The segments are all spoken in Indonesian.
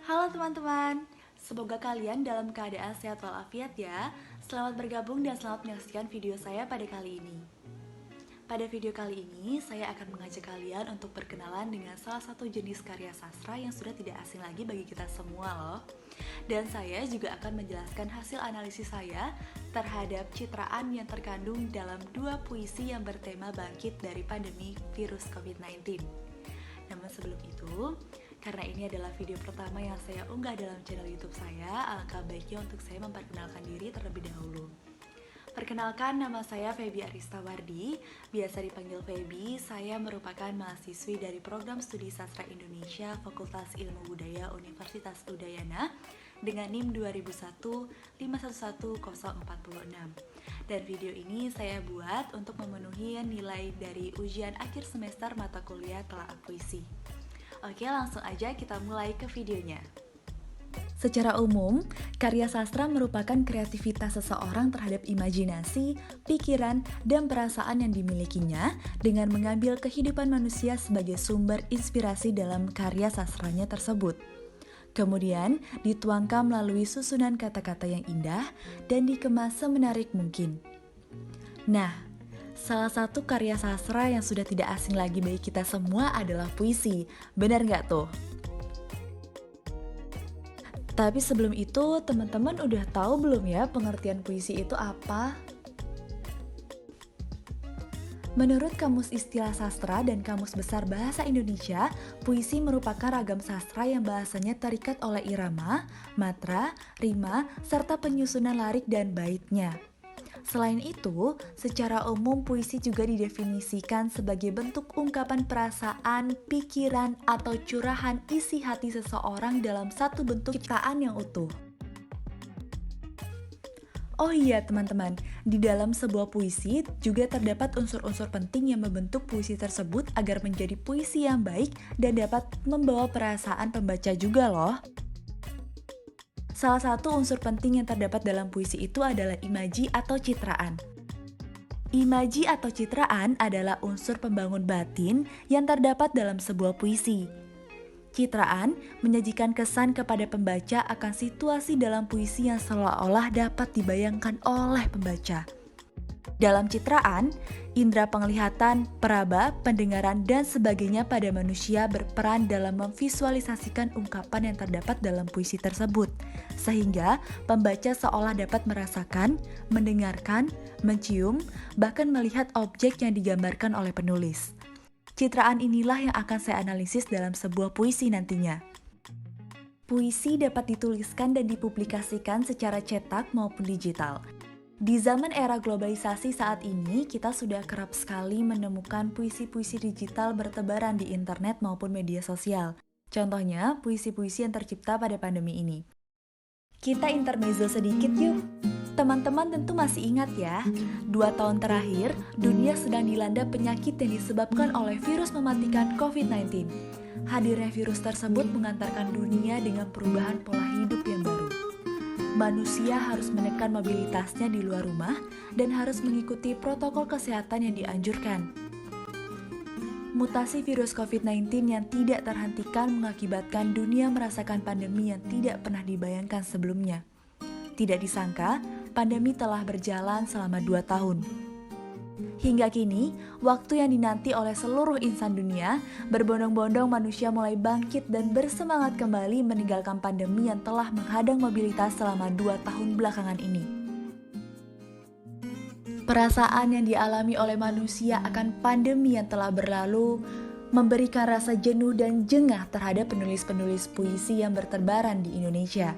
Halo teman-teman, semoga kalian dalam keadaan sehat walafiat ya. Selamat bergabung dan selamat menyaksikan video saya pada kali ini. Pada video kali ini, saya akan mengajak kalian untuk berkenalan dengan salah satu jenis karya sastra yang sudah tidak asing lagi bagi kita semua loh. Dan saya juga akan menjelaskan hasil analisis saya terhadap citraan yang terkandung dalam dua puisi yang bertema bangkit dari pandemi virus COVID-19. Namun sebelum itu, karena ini adalah video pertama yang saya unggah dalam channel YouTube saya, alangkah baiknya untuk saya memperkenalkan diri terlebih dahulu. Perkenalkan, nama saya Feby Aristawardi, biasa dipanggil Feby. Saya merupakan mahasiswi dari Program Studi Sastra Indonesia Fakultas Ilmu Budaya Universitas Udayana dengan NIM 2001 511046. Dan video ini saya buat untuk memenuhi nilai dari ujian akhir semester mata kuliah Telaah Puisi. Oke, langsung aja kita mulai ke videonya. Secara umum, karya sastra merupakan kreativitas seseorang terhadap imajinasi, pikiran, dan perasaan yang dimilikinya dengan mengambil kehidupan manusia sebagai sumber inspirasi dalam karya sastranya tersebut. Kemudian, dituangkan melalui susunan kata-kata yang indah dan dikemas semenarik mungkin. Nah, salah satu karya sastra yang sudah tidak asing lagi bagi kita semua adalah puisi. Benar nggak tuh? Tapi sebelum itu, teman-teman udah tahu belum ya pengertian puisi itu apa? Menurut Kamus Istilah Sastra dan Kamus Besar Bahasa Indonesia, puisi merupakan ragam sastra yang bahasanya terikat oleh irama, matra, rima, serta penyusunan lirik dan baitnya. Selain itu, secara umum puisi juga didefinisikan sebagai bentuk ungkapan perasaan, pikiran, atau curahan isi hati seseorang dalam satu bentuk ciptaan yang utuh. Oh iya teman-teman, di dalam sebuah puisi juga terdapat unsur-unsur penting yang membentuk puisi tersebut agar menjadi puisi yang baik dan dapat membawa perasaan pembaca juga loh. Salah satu unsur penting yang terdapat dalam puisi itu adalah imaji atau citraan. Imaji atau citraan adalah unsur pembangun batin yang terdapat dalam sebuah puisi. Citraan menyajikan kesan kepada pembaca akan situasi dalam puisi yang seolah-olah dapat dibayangkan oleh pembaca. Dalam citraan, indera penglihatan, peraba, pendengaran, dan sebagainya pada manusia berperan dalam memvisualisasikan ungkapan yang terdapat dalam puisi tersebut, sehingga pembaca seolah dapat merasakan, mendengarkan, mencium, bahkan melihat objek yang digambarkan oleh penulis. Citraan inilah yang akan saya analisis dalam sebuah puisi nantinya. Puisi dapat dituliskan dan dipublikasikan secara cetak maupun digital. Di zaman era globalisasi saat ini, kita sudah kerap sekali menemukan puisi-puisi digital bertebaran di internet maupun media sosial. Contohnya, puisi-puisi yang tercipta pada pandemi ini. Kita intermezzo sedikit yuk. Teman-teman tentu masih ingat ya, 2 tahun terakhir, dunia sedang dilanda penyakit yang disebabkan oleh virus mematikan COVID-19. Hadirnya virus tersebut mengantarkan dunia dengan perubahan pola hidup yang baru. Manusia harus menekan mobilitasnya di luar rumah dan harus mengikuti protokol kesehatan yang dianjurkan. Mutasi virus COVID-19 yang tidak terhentikan mengakibatkan dunia merasakan pandemi yang tidak pernah dibayangkan sebelumnya. Tidak disangka, pandemi telah berjalan selama 2 tahun. Hingga kini, waktu yang dinanti oleh seluruh insan dunia, berbondong-bondong manusia mulai bangkit dan bersemangat kembali meninggalkan pandemi yang telah menghadang mobilitas selama 2 tahun belakangan ini. Perasaan yang dialami oleh manusia akan pandemi yang telah berlalu memberikan rasa jenuh dan jengah terhadap penulis-penulis puisi yang berterbaran di Indonesia.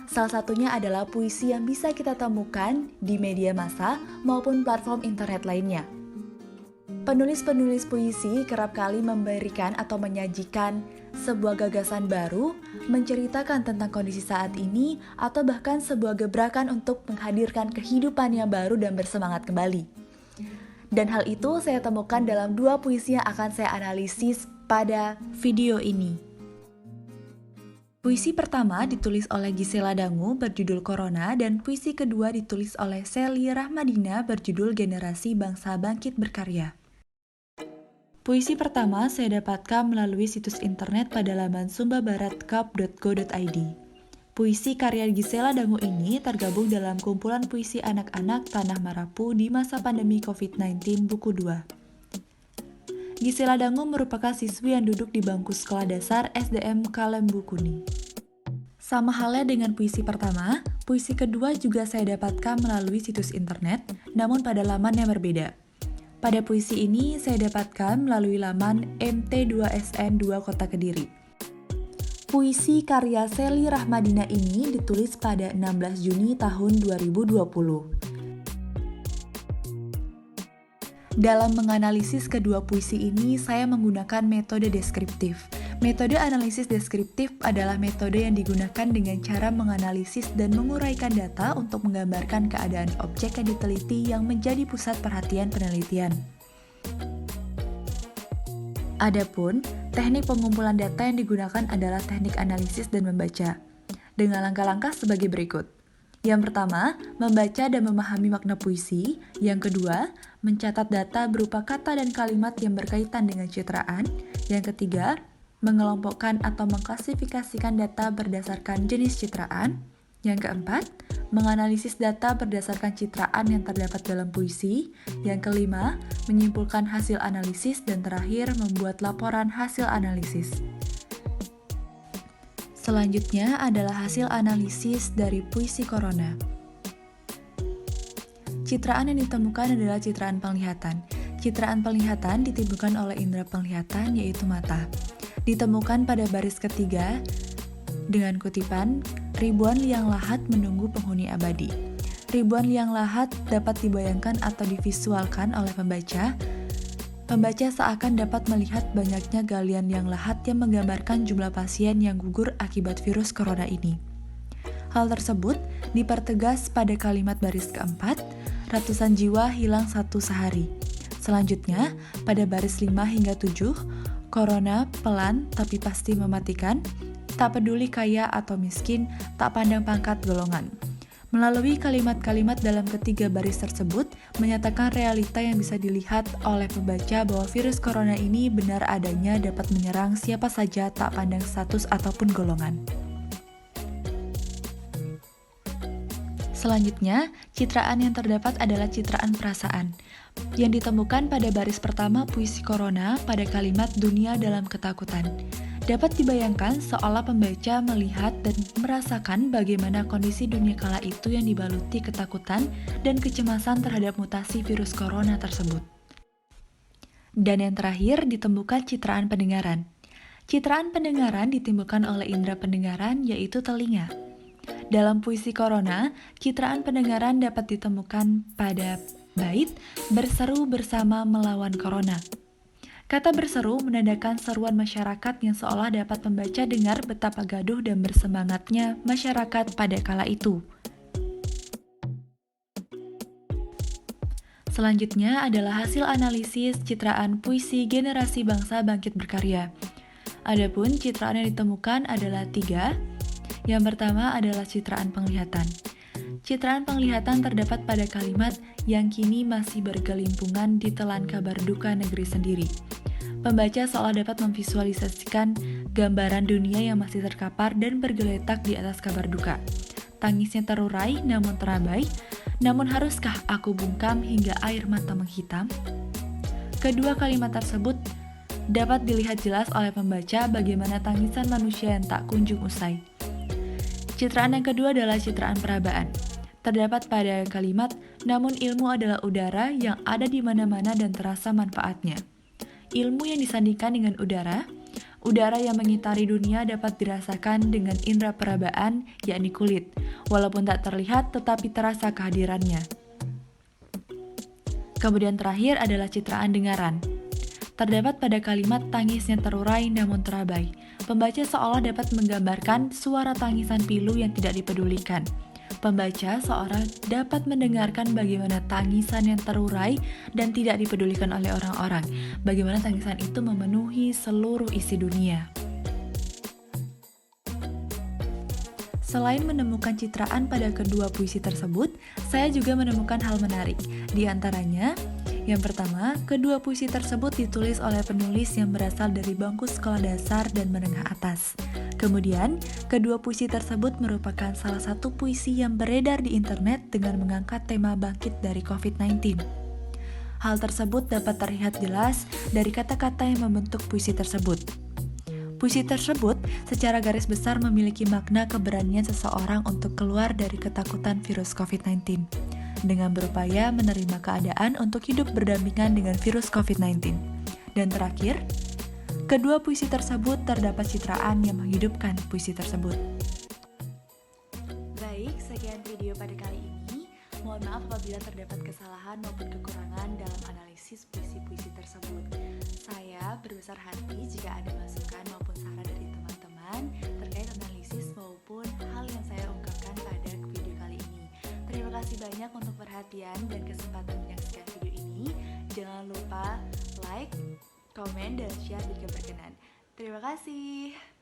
Salah satunya adalah puisi yang bisa kita temukan di media massa maupun platform internet lainnya. Penulis-penulis puisi kerap kali memberikan atau menyajikan sebuah gagasan baru, menceritakan tentang kondisi saat ini, atau bahkan sebuah gebrakan untuk menghadirkan kehidupan yang baru dan bersemangat kembali. Dan hal itu saya temukan dalam 2 puisi yang akan saya analisis pada video ini. Puisi pertama ditulis oleh Gisela Dangu berjudul Corona dan puisi kedua ditulis oleh Sally Rahmadina berjudul Generasi Bangsa Bangkit Berkarya. Puisi pertama saya dapatkan melalui situs internet pada laman sumbabaratcup.go.id. Puisi karya Gisela Dangu ini tergabung dalam kumpulan puisi anak-anak Tanah Marapu di masa pandemi COVID-19 buku 2. Gisela Dangu merupakan siswi yang duduk di bangku sekolah dasar SDM Kalembu Kuning. Sama halnya dengan puisi pertama, puisi kedua juga saya dapatkan melalui situs internet, namun pada laman yang berbeda. Pada puisi ini saya dapatkan melalui laman MT2SN2 Kota Kediri. Puisi karya Sely Rahmadina ini ditulis pada 16 Juni tahun 2020. Dalam menganalisis kedua puisi ini, saya menggunakan metode deskriptif. Metode analisis deskriptif adalah metode yang digunakan dengan cara menganalisis dan menguraikan data untuk menggambarkan keadaan objek yang diteliti yang menjadi pusat perhatian penelitian. Adapun, teknik pengumpulan data yang digunakan adalah teknik analisis dan membaca, dengan langkah-langkah sebagai berikut. Yang pertama, membaca dan memahami makna puisi. Yang kedua, mencatat data berupa kata dan kalimat yang berkaitan dengan citraan. Yang ketiga, mengelompokkan atau mengklasifikasikan data berdasarkan jenis citraan. Yang keempat, menganalisis data berdasarkan citraan yang terdapat dalam puisi. Yang kelima, menyimpulkan hasil analisis. Dan terakhir, membuat laporan hasil analisis. Selanjutnya adalah hasil analisis dari puisi Corona. Citraan yang ditemukan adalah citraan penglihatan. Citraan penglihatan ditimbulkan oleh indera penglihatan, yaitu mata. Ditemukan pada baris ketiga dengan kutipan, ribuan liang lahat menunggu penghuni abadi. Ribuan liang lahat dapat dibayangkan atau divisualkan oleh pembaca. Pembaca seakan dapat melihat banyaknya galian liang lahat yang menggambarkan jumlah pasien yang gugur akibat virus corona ini. Hal tersebut dipertegas pada kalimat baris keempat, ratusan jiwa hilang satu sehari. Selanjutnya, pada baris 5 hingga 7, corona pelan tapi pasti mematikan, tak peduli kaya atau miskin, tak pandang pangkat golongan. Melalui kalimat-kalimat dalam ketiga baris tersebut, menyatakan realita yang bisa dilihat oleh pembaca bahwa virus corona ini benar adanya dapat menyerang siapa saja tak pandang status ataupun golongan. Selanjutnya, citraan yang terdapat adalah citraan perasaan, yang ditemukan pada baris pertama puisi Corona pada kalimat dunia dalam ketakutan. Dapat dibayangkan seolah pembaca melihat dan merasakan bagaimana kondisi dunia kala itu yang dibaluti ketakutan dan kecemasan terhadap mutasi virus corona tersebut. Dan yang terakhir ditemukan citraan pendengaran. Citraan pendengaran ditimbulkan oleh indera pendengaran, yaitu telinga. Dalam puisi Corona, citraan pendengaran dapat ditemukan pada bait berseru bersama melawan corona. Kata berseru menandakan seruan masyarakat yang seolah dapat membaca dengar betapa gaduh dan bersemangatnya masyarakat pada kala itu. Selanjutnya adalah hasil analisis citraan puisi Generasi Bangsa Bangkit Berkarya. Adapun citraan yang ditemukan adalah 3. Yang pertama adalah citraan penglihatan. Citraan penglihatan terdapat pada kalimat yang kini masih bergelimpungan di telan kabar duka negeri sendiri. Pembaca seolah dapat memvisualisasikan gambaran dunia yang masih terkapar dan bergeletak di atas kabar duka. Tangisnya terurai namun terabai, namun haruskah aku bungkam hingga air mata menghitam? Kedua kalimat tersebut dapat dilihat jelas oleh pembaca bagaimana tangisan manusia yang tak kunjung usai. Citraan yang kedua adalah citraan perabaan. Terdapat pada kalimat, namun ilmu adalah udara yang ada di mana-mana dan terasa manfaatnya. Ilmu yang disandingkan dengan udara yang mengitari dunia dapat dirasakan dengan indera perabaan, yakni kulit, walaupun tak terlihat tetapi terasa kehadirannya. Kemudian terakhir adalah citraan dengaran. Terdapat pada kalimat tangisnya terurai namun terabai. Pembaca seolah dapat menggambarkan suara tangisan pilu yang tidak dipedulikan. Pembaca seolah dapat mendengarkan bagaimana tangisan yang terurai dan tidak dipedulikan oleh orang-orang, bagaimana tangisan itu memenuhi seluruh isi dunia. Selain menemukan citraan pada kedua puisi tersebut, saya juga menemukan hal menarik. Di antaranya, Yang pertama, kedua puisi tersebut ditulis oleh penulis yang berasal dari bangku sekolah dasar dan menengah atas. Kemudian, kedua puisi tersebut merupakan salah satu puisi yang beredar di internet dengan mengangkat tema bangkit dari COVID-19. Hal tersebut dapat terlihat jelas dari kata-kata yang membentuk puisi tersebut. Puisi tersebut secara garis besar memiliki makna keberanian seseorang untuk keluar dari ketakutan virus COVID-19 dengan berupaya menerima keadaan untuk hidup berdampingan dengan virus COVID-19. Dan terakhir, kedua puisi tersebut terdapat citraan yang menghidupkan puisi tersebut. Baik, sekian video pada kali ini. Mohon maaf apabila terdapat kesalahan maupun kekurangan dalam analisis puisi-puisi tersebut. Saya berbesar hati jika ada masukan maupun saran dari teman-teman terkait analisis maupun hal yang saya ungkapkan pada video kali ini. Terima kasih banyak untuk perhatian dan kesempatan menyaksikan video ini. Jangan lupa like, komen, dan share jika berkenan. Terima kasih.